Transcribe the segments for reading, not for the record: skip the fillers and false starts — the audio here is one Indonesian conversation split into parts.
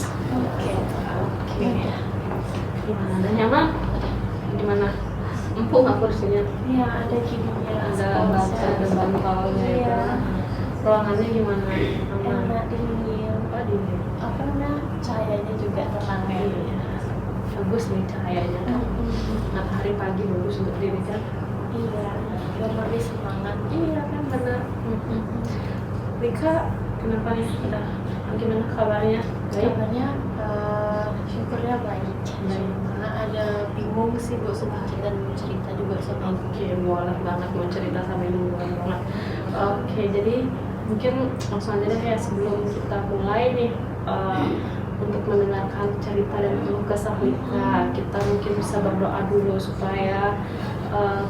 Oke. Oke. Gimana? Udah nyaman? Gimana? Empuk nggak kursinya? Iya, ada gininya. Ada baca, ada bantalnya itu. Iya. Ruangannya gimana? Aman? Enak, dingin. Oh, dingin. Apa namanya? Cahayanya juga tenang ya. Iya. Bagus nih cahayanya kan. Matahari pagi bagus untuk diri kan. Iya, biar lebih semangat. Iya kan benar. Rika, kenapa nih? Udah gimana kabarnya? Baik. Kabarnya syukurnya baik. Cuma ada bingung sih Bu, sedikit dan cerita juga sama Ibu. Oke, boleh banget mau cerita sama ibu boleh banget. Oke, jadi mungkin langsung aja deh ya sebelum kita mulai nih untuk mendengarkan cerita dan keluh kesah Rika, kita mungkin bisa berdoa dulu supaya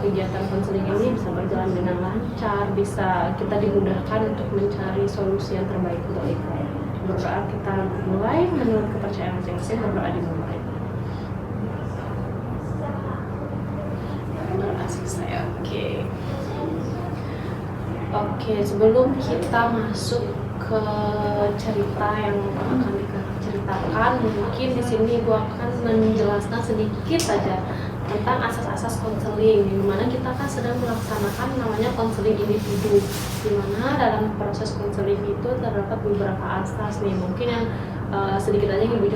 kegiatan konseling ini bisa berjalan dengan lancar, bisa kita dimudahkan untuk mencari solusi yang terbaik untuk Rika. Berdoa kita mulai menurut kepercayaan masing-masing, berdoa dimulai. Asik saya, oke. Oke, sebelum kita masuk ke cerita yang akan diceritakan, mungkin di sini Ibu akan menjelaskan sedikit saja tentang asas-asas konseling, di mana kita kan sedang melaksanakan namanya konseling individu, di mana dalam proses konseling itu terdapat beberapa asas nih, mungkin yang sedikit aja yang Ibu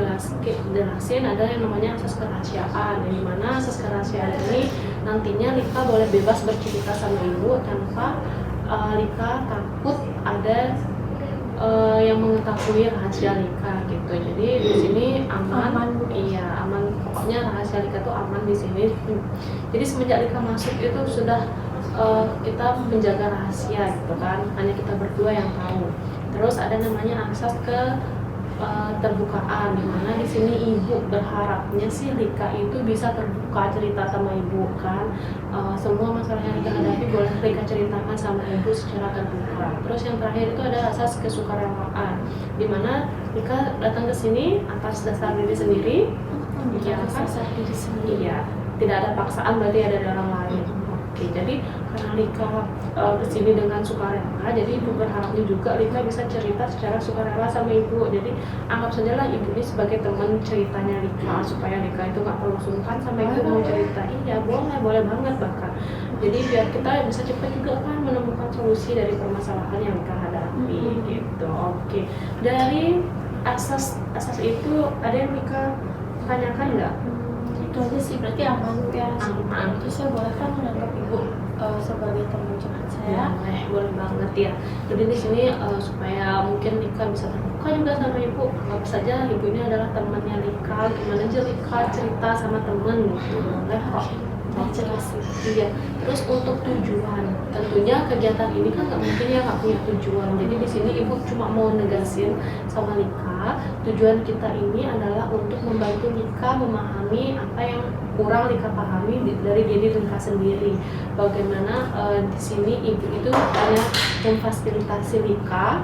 jelasin ada yang namanya asas kerahasiaan, di mana asas kerahasiaan ini nantinya Rika boleh bebas bercerita sama Ibu tanpa Rika takut ada yang mengetahui rahasia Rika gitu. Jadi di sini aman. Iya, aman. Pokoknya rahasia Rika tuh aman di sini. Jadi semenjak Rika masuk itu sudah kita menjaga rahasia gitu kan. Hanya kita berdua yang tahu. Terus ada namanya asas terbukaan, dimana di sini Ibu berharapnya sih Rika itu bisa terbuka cerita sama Ibu kan, semua masalah yang Rika hadapi boleh Rika ceritakan sama Ibu secara terbuka. Terus yang terakhir itu ada asas kesukarelawan, dimana Rika datang ke sini atas dasar diri sendiri, Iya, dasar diri sendiri. iya, tidak ada paksaan berarti ada dari orang lain. Oke, jadi karena Rika kesini dengan sukarela, jadi Ibu berharapnya juga Rika bisa cerita secara sukarela sama Ibu. Jadi anggap saja lah Ibu ini sebagai teman ceritanya Rika, supaya Rika itu nggak perlu sungkan sampai Ibu mau cerita. Iya, boleh banget bahkan. Jadi biar kita bisa cepat juga kan menemukan solusi dari permasalahan yang Rika hadapi gitu. Oke, dari asas itu ada yang Rika tanyakan nggak? Itu aja sih, berarti aman ya. Aman. Itu saya boleh kan menanggap Ibu sebagai teman curhat saya. Boleh banget ya. Jadi di sini supaya mungkin Rika bisa terbuka juga sama Ibu. Anggap saja Ibu ini adalah temannya Rika. Gimana aja Rika cerita sama temen gitu. Boleh kok. Jelas. Iya. Terus untuk tujuan, tentunya kegiatan ini kan nggak mungkin ya nggak punya tujuan. Jadi di sini Ibu cuma mau negasin sama Rika. Tujuan kita ini adalah untuk membantu Rika memahami apa yang kurang Rika pahami dari diri Rika sendiri. Bagaimana di sini Ibu itu hanya memfasilitasi Rika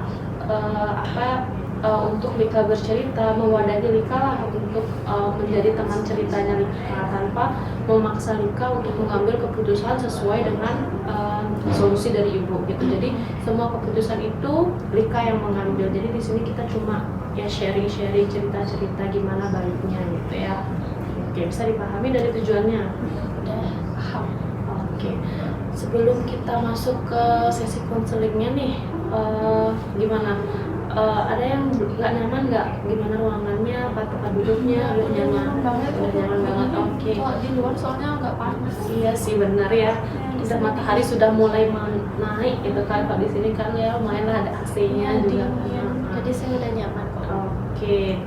untuk Rika bercerita, mewadahi Rika lah untuk menjadi teman ceritanya Rika tanpa memaksa Rika untuk mengambil keputusan sesuai dengan solusi dari Ibu gitu. Jadi semua keputusan itu Rika yang mengambil. Jadi di sini kita cuma ya sharing cerita-cerita gimana baiknya gitu ya. Oke, bisa dipahami dari tujuannya. Udah paham. Oke, sebelum kita masuk ke sesi konselingnya nih, gimana? Ada yang nggak nyaman nggak? Gimana ruangannya? Apa tempat duduknya? Udah nyaman banget. Udah nyaman banget. Oke. Kalau di luar soalnya nggak panas. Iya sih benar ya. Udah matahari sudah mulai naik gitu kan. Kalau di sini kan ya lumayan lah ada AC-nya juga. Jadi saya udah nyaman kok. Oke.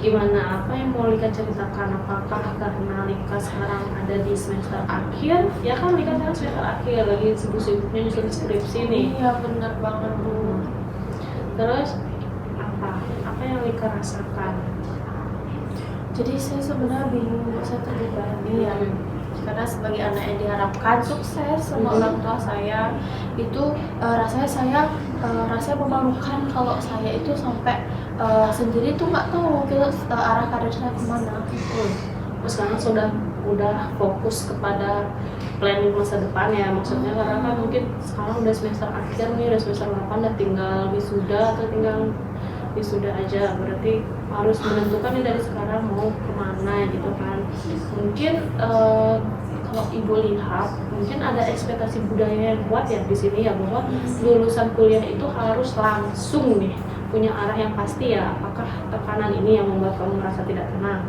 Gimana? Apa yang mau Rika ceritakan? Apakah karena Rika sekarang ada di semester akhir? Ya kan Rika sekarang semester akhir lagi sibuk-sibuknya nyusun skripsi nih. Iya benar banget Bu. Terus apa yang Rika rasakan? Jadi saya sebenarnya bingung saya pribadi ya. Karena sebagai anak yang diharapkan sukses sama orang tua saya itu rasanya memalukan kalau saya itu sampai sendiri tuh nggak tahu arah karir saya kemana. Sekarang udah fokus kepada planning masa depan ya, maksudnya karena kan mungkin sekarang udah semester akhir nih, udah semester 8, udah tinggal wisuda atau tinggal wisuda aja, berarti harus menentukan nih dari sekarang mau kemana gitu kan. Mungkin kalau ibu lihat mungkin ada ekspektasi budaya yang kuat ya di sini ya, bahwa lulusan kuliah itu harus langsung nih punya arah yang pasti ya. Apakah tekanan ini yang membuat kamu merasa tidak tenang?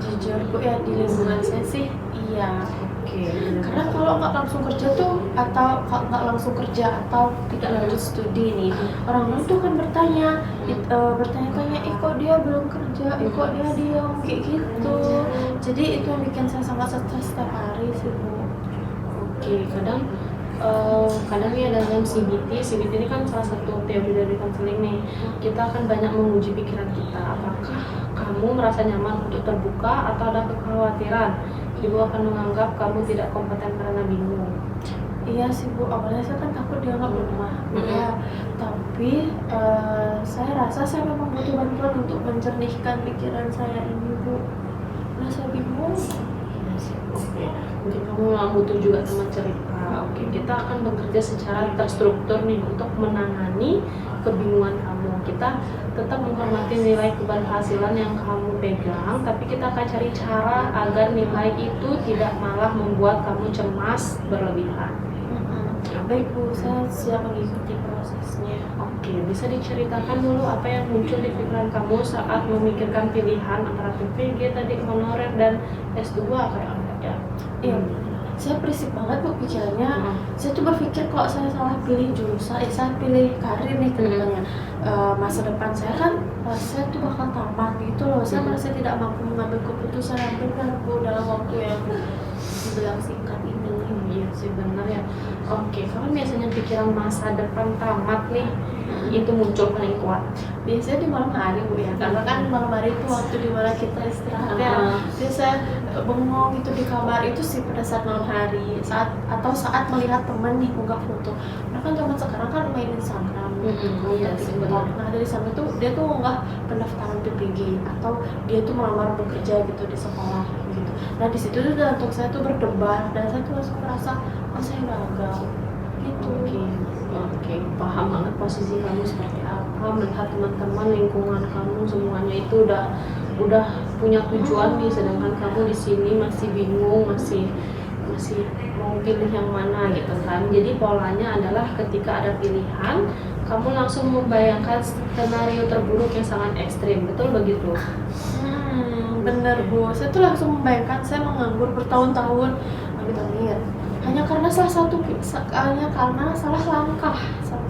Jujur Bu ya, di lingkungan saya sih iya. Oke. Karena kalau nggak langsung kerja tuh, atau kalau nggak langsung kerja atau tidak lanjut studi nih, orang-orang tuh kan bertanya-tanya, kok dia belum kerja, kok dia diam, kayak gitu. Jadi itu yang bikin saya sangat stres setiap hari sih Bu. Oke, kadang ya dalam CBT ini kan salah satu teori dari konseling nih. Kita akan banyak menguji pikiran kita. Apakah kamu merasa nyaman untuk terbuka atau ada kekhawatiran ibu akan menganggap kamu tidak kompeten karena bingung? Iya sih Bu, awalnya saya kan takut dianggap lemah. Ya, tapi saya rasa saya memang butuh bantuan untuk menjernihkan pikiran saya ini Bu. Nah saya bingung. Oke, mungkin kamu memang butuh juga teman cerita. Oke, kita akan bekerja secara terstruktur nih untuk menangani kebingungan kamu. Kita tetap menghormati nilai keberhasilan yang kamu pegang, tapi kita akan cari cara agar nilai itu tidak malah membuat kamu cemas berlebihan. Baik Bu, saya siap mengikuti prosesnya. Oke, bisa diceritakan dulu apa yang muncul di pikiran kamu saat memikirkan pilihan antara PPG tadi, honorer dan S2 kayak apa ya? Iya, saya berisik banget Bu pikirannya. Saya tuh berpikir kalau saya salah pilih jurusan, saya pilih karir nih ke depannya. Masa depan saya kan, saya tuh bakal tamat gitu loh. Saya merasa tidak mampu mengambil keputusan yang benar Bu dalam waktu yang dibilang singkat ini. Iya sih benar ya. Oke, kalau biasanya pikiran masa depan tamat nih, itu muncul paling kuat. Biasanya di malam hari Bu ya, karena kan malam hari itu waktu dimana kita istirahat ya. Biasa bengong gitu di kamar itu sih pada saat malam hari, saat melihat teman nih unggah foto. Nah kan zaman sekarang kan main Instagram, Iya sih benar. nah dari sana tuh dia tuh unggah pendaftaran PPG atau dia tuh melamar bekerja gitu di sekolah gitu. Nah di situ tuh jantung saya tuh berdebar dan saya tuh langsung merasa saya gagal gitu. Oke, paham banget posisi kamu seperti apa, melihat teman-teman lingkungan kamu semuanya itu udah punya tujuan nih, sedangkan kamu di sini masih bingung, masih mau pilih yang mana gitu kan. Jadi polanya adalah ketika ada pilihan, kamu langsung membayangkan skenario terburuk yang sangat ekstrim, betul begitu? Bener Bu, saya tuh langsung membayangkan saya menganggur bertahun-tahun, amit-amit, hanya karena salah satu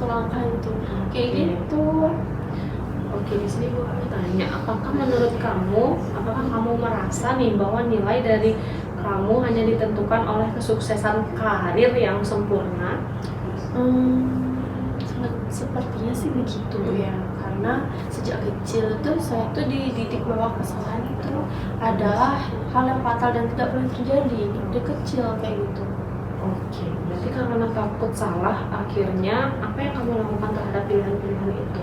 langkah itu, kayak gitu. Oke, di sini gue akan tanya, apakah kamu merasa nih bahwa nilai dari kamu hanya ditentukan oleh kesuksesan karir yang sempurna? Sepertinya sih begitu ya, karena sejak kecil tuh saya tuh dididik bahwa kesalahan itu adalah hal yang fatal dan tidak boleh terjadi dari kecil kayak gitu. Oke, berarti karena takut salah, akhirnya apa yang kamu lakukan terhadap pilihan-pilihan itu?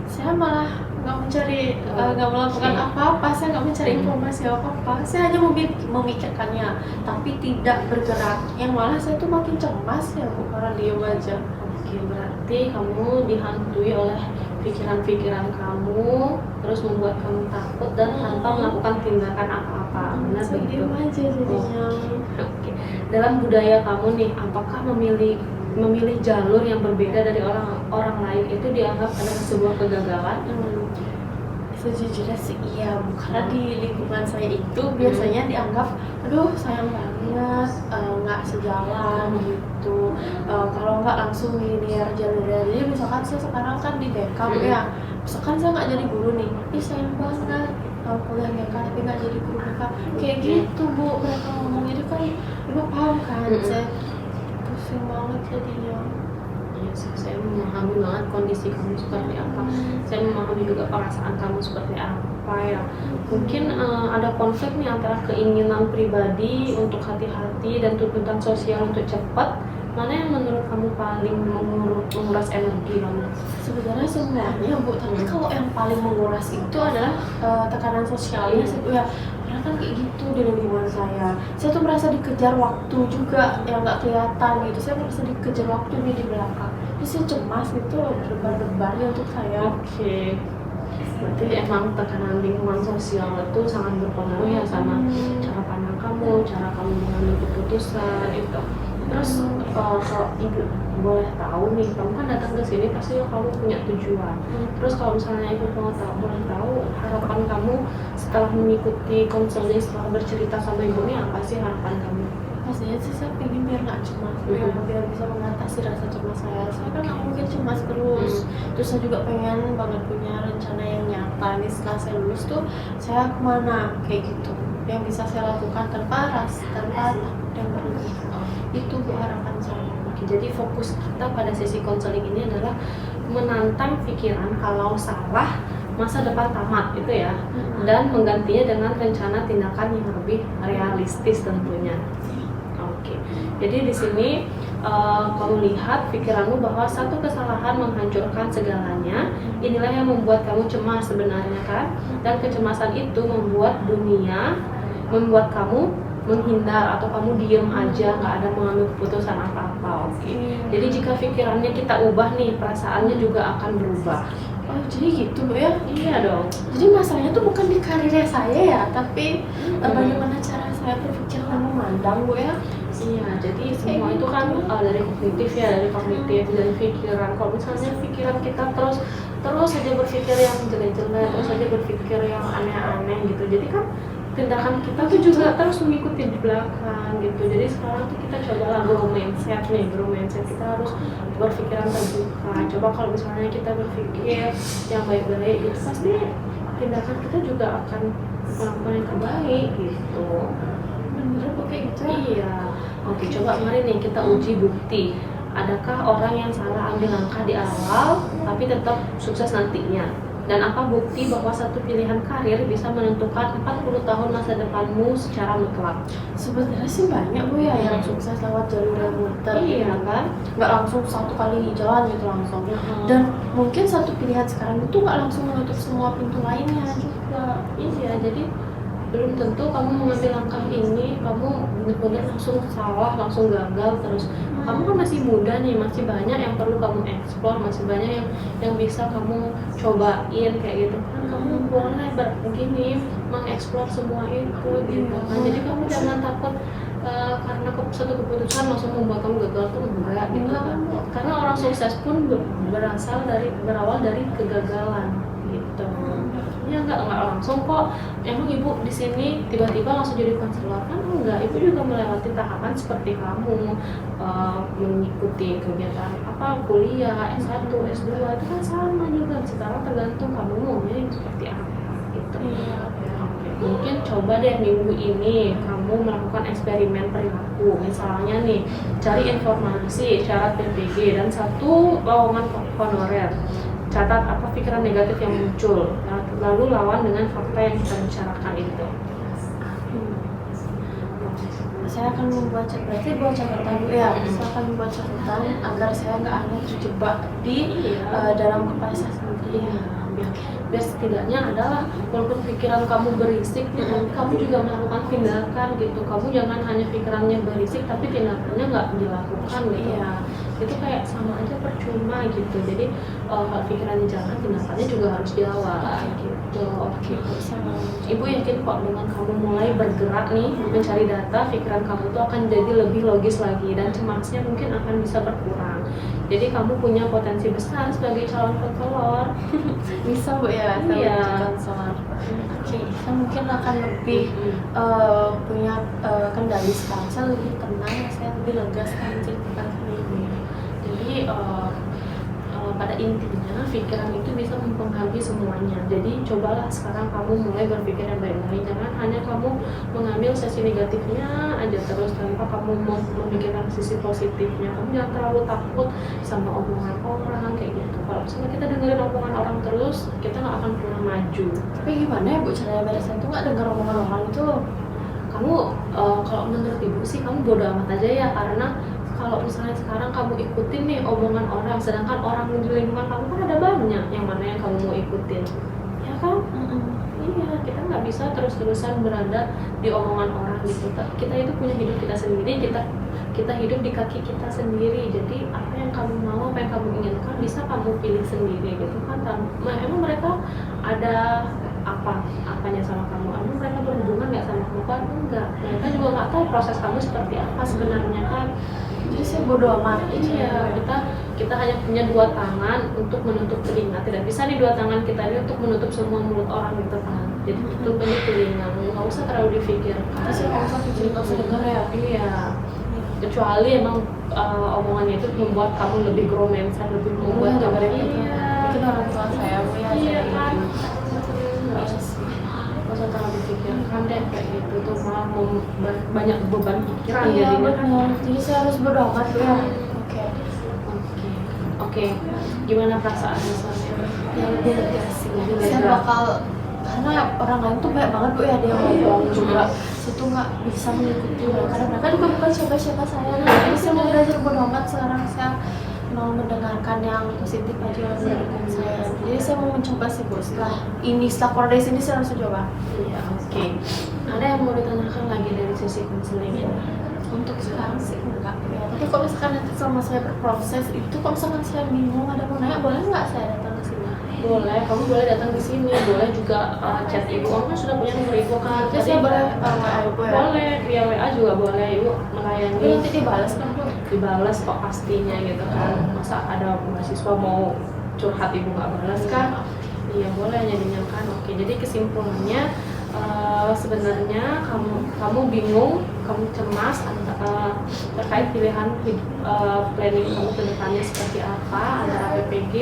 Saya malah nggak melakukan apa-apa, saya nggak mencari informasi apa-apa, saya hanya memikirkannya tapi tidak bergerak, yang malah saya tuh makin cemas ya Bu, karena diem aja. Oke, berarti kamu dihantui oleh pikiran-pikiran kamu, terus membuat kamu takut dan tanpa melakukan tindakan apa-apa. Benar Saya begitu? diem aja jadinya. Oke. Dalam budaya kamu nih, apakah memilih jalur yang berbeda dari orang lain itu dianggap adalah sebuah kegagalan? Sejujurnya sih iya Bu, karena di lingkungan saya itu biasanya dianggap aduh sayang banget, nggak sejalan gitu, kalau nggak langsung linear jalurnya. Jadi misalkan saya sekarang kan di BK Bu ya, misalkan saya nggak jadi guru nih, sayang banget kuliah BK tapi nggak jadi guru BK, kayak gitu Bu mereka ngomong. Jadi kan Ibu paham kan, saya pusing banget jadinya. Iya sih, saya memahami banget kondisi kamu seperti apa. Saya memahami juga perasaan kamu seperti apa ya. Mungkin ada konflik nih antara keinginan pribadi untuk hati-hati dan tuntutan sosial untuk cepat. Mana yang menurut kamu paling menguras energi kamu? Sebenarnya semuanya Bu, tapi kalau yang paling menguras itu adalah tekanan sosialnya sih Bu ya. Karena kan kayak gitu di lingkungan saya tuh merasa dikejar waktu juga yang nggak kelihatan gitu. Saya merasa dikejar waktu nih di belakang, jadi saya cemas gitu loh, berdebar-debar ya untuk saya. Oke. Berarti emang tekanan lingkungan sosial itu sangat berpengaruh ya sama cara pandang kamu, cara kamu mengambil keputusan itu. Terus kalau ibu boleh tahu nih, kamu kan datang ke sini pasti kamu punya tujuan. Terus kalau misalnya ibu boleh tahu harapan kamu setelah mengikuti konseling, setelah bercerita sama ibu ini apa sih harapan kamu? Pastinya sih saya pengen biar nggak cemas, biar bisa mengatasi rasa cemas saya. Saya kan nggak mungkin cemas terus. Terus saya juga pengen banget punya rencana yang nyata nih setelah saya lulus tuh saya kemana kayak gitu, yang bisa saya lakukan tanpa takut dan berlebih. Itu Bu harapan saya. Oke, jadi fokus kita pada sesi konseling ini adalah menantang pikiran kalau salah masa depan tamat itu ya, dan menggantinya dengan rencana tindakan yang lebih realistis tentunya. Oke, jadi di sini kamu lihat pikiranmu bahwa satu kesalahan menghancurkan segalanya. Inilah yang membuat kamu cemas sebenarnya kan, dan kecemasan itu membuat kamu menghindar atau kamu diem aja, nggak ada mengambil keputusan apa-apa. Oke. Jadi jika pikirannya kita ubah nih, perasaannya juga akan berubah. Oh jadi gitu Bu ya? Iya dong. Jadi masalahnya tuh bukan di karirnya saya ya, tapi bagaimana cara saya berpikir dan memandang Bu ya? Iya, jadi semua itu kan dari kognitif ya, dari pikiran. Kalau misalnya pikiran kita terus saja berpikir yang jelek-jelek, terus saja berpikir yang aneh-aneh gitu. Jadi kan tindakan kita tuh juga terus mengikuti di belakang gitu. Jadi sekarang tuh kita cobalah grow mindset kita harus berpikiran terbuka. Coba kalau misalnya kita berpikir yang baik-baik gitu, pasti tindakan kita juga akan melakukan yang terbaik gitu. Bener kok kayak gitu ya? Iya. Oke, coba mari nih kita uji bukti. Adakah orang yang salah ambil langkah di awal tapi tetap sukses nantinya? Dan apa bukti bahwa satu pilihan karir bisa menentukan 40 tahun masa depanmu secara mutlak? Sebenarnya sih banyak Bu ya yang sukses lewat jalur yang muter. Iya kan? Nggak langsung satu kali jalan gitu langsung. Dan mungkin satu pilihan sekarang itu nggak langsung menutup semua pintu lainnya juga. Iya, jadi belum tentu kamu mengambil langkah ini kamu benar-benar langsung salah, langsung gagal terus. Kamu kan masih muda nih, masih banyak yang perlu kamu eksplor, masih banyak yang bisa kamu cobain kayak gitu kan. Kamu boleh begini mengeksplor semua itu gitu kan. Jadi kamu jangan takut karena satu keputusan langsung membuat kamu gagal tuh enggak gitu kan. Karena orang sukses pun berawal dari kegagalan gitu. Ya enggak langsung kok. Emang ibu di sini tiba-tiba langsung jadi konselor kan enggak? Ibu juga melewati tahapan seperti kamu, mengikuti kegiatan kuliah S1, S2 itu kan sama juga. Sekarang tergantung kamu maunya seperti apa gitu. Oke. Mungkin coba deh minggu ini kamu melakukan eksperimen perilaku. Misalnya nih, cari informasi syarat PPG dan satu lowongan honorer. Catat apa pikiran negatif yang muncul, lalu lawan dengan fakta yang kita bicarakan itu. Saya akan membuat catatan ya. Saya akan membuat catatan agar saya nggak hanya terjebak di dalam kepala saya sendiri. Biar setidaknya adalah walaupun pikiran kamu berisik, tapi kamu juga melakukan tindakan gitu. Kamu jangan hanya pikirannya berisik tapi tindakannya nggak dilakukan gitu. Itu kayak sama aja percuma gitu. Jadi kalau pikirannya jalan, tindakannya juga harus dilawan gitu. Oke. Ibu yakin kok dengan kamu mulai bergerak nih mencari data, pikiran kamu tuh akan jadi lebih logis lagi dan cemasnya mungkin akan bisa berkurang. Jadi kamu punya potensi besar sebagai calon konselor. Bisa Bu ya, saya konselor. Oke, saya mungkin akan lebih punya kendali sekarang. Saya lebih tenang, saya lebih lega sekarang menceritakan ini. Jadi pada intinya pikiran itu bisa mempengaruhi semuanya. Jadi cobalah sekarang kamu mulai berpikir yang baik-baik. Jangan hanya kamu mengambil sisi negatifnya aja terus tanpa kamu memikirkan sisi positifnya. Kamu jangan terlalu takut sama omongan orang kayak gitu. Kalau misalnya kita dengerin omongan orang terus, kita nggak akan pernah maju. Tapi gimana ya Bu caranya biar saya tuh nggak dengar omongan orang itu? Kamu kalau menurut ibu sih kamu bodo amat aja ya, karena kalau misalnya sekarang kamu ikutin nih omongan orang, sedangkan orang di lingkungan kamu kan ada banyak, yang mana yang kamu mau ikutin, ya kan? Iya, kita nggak bisa terus-terusan berada di omongan orang gitu. Kita itu punya hidup kita sendiri, kita hidup di kaki kita sendiri. Jadi apa yang kamu mau, apa yang kamu inginkan bisa kamu pilih sendiri gitu kan. Emang mereka ada apanya sama kamu? Emang mereka berhubungan nggak sama kamu kan? Enggak. Mereka juga nggak tahu proses kamu seperti apa sebenarnya kan. Jadi saya bodo amat. Iya, kita hanya punya dua tangan untuk menutup telinga. Tidak bisa nih dua tangan kita ini untuk menutup semua mulut orang gitu kan. Jadi tutup aja telinga, nggak usah terlalu dipikirkan. Terus ya kalau sakit cerita sedengar ya. Iya. Kecuali emang omongannya itu membuat kamu lebih grow mindset, lebih membuat kamu Mungkin orang tua saya Bu ya. iya kan. Nggak usah terlalu dipikirkan deh kayak gitu tuh, malah banyak beban pikiran Iya jadinya kan. benar. Jadi saya harus bodo amat Bu ya. Oke. Gimana perasaannya soalnya? Ya lebih lega sih. Lebih Saya lega. bakal karena orang lain tuh banyak banget Bu ya, dia ngomong juga. Saya tuh nggak bisa mengikuti mereka karena mereka juga bukan siapa-siapa saya. Jadi saya mau belajar bodo amat. Sekarang saya mau mendengarkan yang positif aja dari saya. Jadi saya mau mencoba sih Bu. Setelah keluar dari sini saya langsung coba. Iya, oke. Ada yang mau ditanyakan lagi dari sisi konseling ini? Untuk sekarang sih enggak ya. Tapi kalau misalkan nanti selama saya berproses itu, kalau misalkan saya bingung ada mau nanya, boleh nggak saya datang ke sini? Boleh, kamu boleh datang di sini. Boleh juga chat ibu. Kamu kan sudah punya nomor ibu kan? Jadi saya boleh WA ibu ya? Boleh, via WA juga boleh. Ibu melayani. Tapi nanti dibalas kan Bu? Dibalas kok pastinya gitu kan. Masa ada mahasiswa mau curhat ibu nggak balas kan? Iya boleh jadinya kan. Oke, jadi kesimpulannya sebenarnya kamu bingung, kamu cemas terkait pilihan planning kamu ke depannya seperti apa, antara PPG,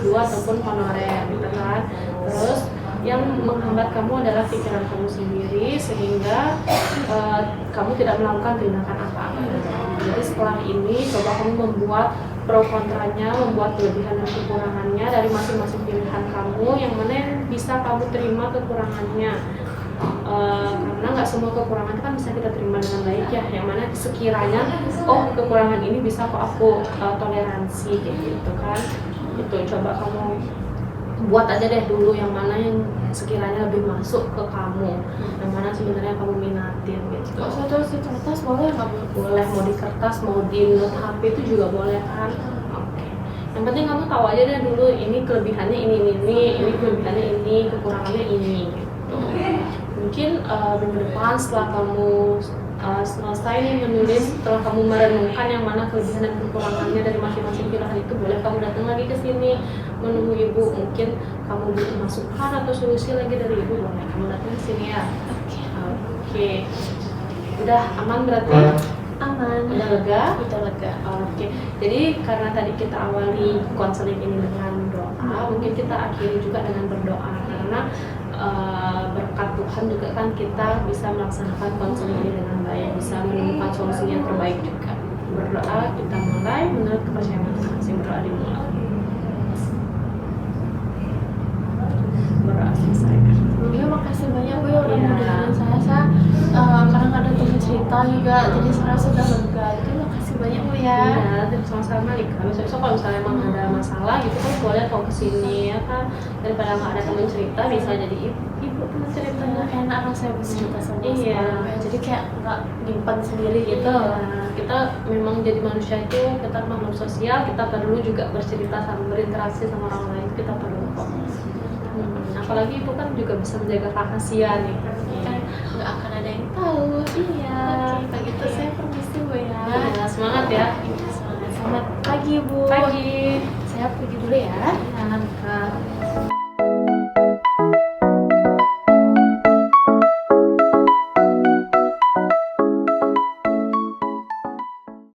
S2 ataupun honorer gitu kan. Terus yang menghambat kamu adalah pikiran kamu sendiri sehingga kamu tidak melakukan tindakan apa-apa. Jadi setelah ini coba kamu membuat pro kontranya, membuat kelebihan dan kekurangannya dari masing-masing pilihan kamu, yang mana yang bisa kamu terima kekurangannya. Karena nggak semua kekurangan kan bisa kita terima dengan baik ya, yang mana sekiranya kekurangan ini bisa kok aku toleransi kayak gitu kan. Itu coba kamu buat aja deh dulu yang mana yang sekiranya lebih masuk ke kamu, yang mana sebenarnya kamu minatin gitu. Kalau saya tulis di kertas boleh nggak Bu? Boleh, mau di kertas, mau di note HP itu juga boleh kan. Oke. Yang penting kamu tahu aja deh dulu ini kelebihannya ini kelebihannya ini, kekurangannya ini gitu. Mungkin minggu depan setelah kamu selesai nih menulis, setelah kamu merenungkan yang mana kelebihan dan kekurangannya dari masing-masing pilihan itu, boleh kamu datang lagi ke sini menunggu ibu. Mungkin kamu butuh masukan atau solusi lagi dari ibu, boleh kamu datang ke sini ya. Oke. Udah aman berarti? Aman. Udah lega? Udah lega. Oke. Jadi karena tadi kita awali konseling ini dengan doa, mungkin kita akhiri juga dengan berdoa, karena berkat Tuhan juga kan kita bisa melaksanakan konseling ini dengan baik, bisa menemukan solusi yang terbaik juga. Berdoa kita mulai menurut kepercayaan masing-masing. Berdoa dimulai. Berdoa selesai. Ya makasih banyak Bu ya udah mau dengerin saya. Karena nggak ada teman cerita juga, jadi saya sudah lega. Jadi makasih banyak Bu ya. Iya, sama-sama Lika. Besok kalau misalnya emang ada masalah gitu kan boleh kok kesini ya kan. Daripada nggak ada teman cerita, bisa jadi ibu teman ceritanya. Enak rasanya bercerita sama Iya. orang ya. Jadi kayak nggak nyimpan sendiri gitu. Kita memang jadi manusia itu, kita makhluk sosial, kita perlu juga bercerita sama berinteraksi sama orang lain, kita perlu kok. Apalagi itu kan juga bisa menjaga rahasia nih. Kan nggak akan ada yang tahu. Iya. Oke, kalau gitu saya permisi Bu ya. Iya, semangat ya. Iya, semangat. Selamat pagi Bu. Pagi. Saya pergi dulu ya. Ya, Kak.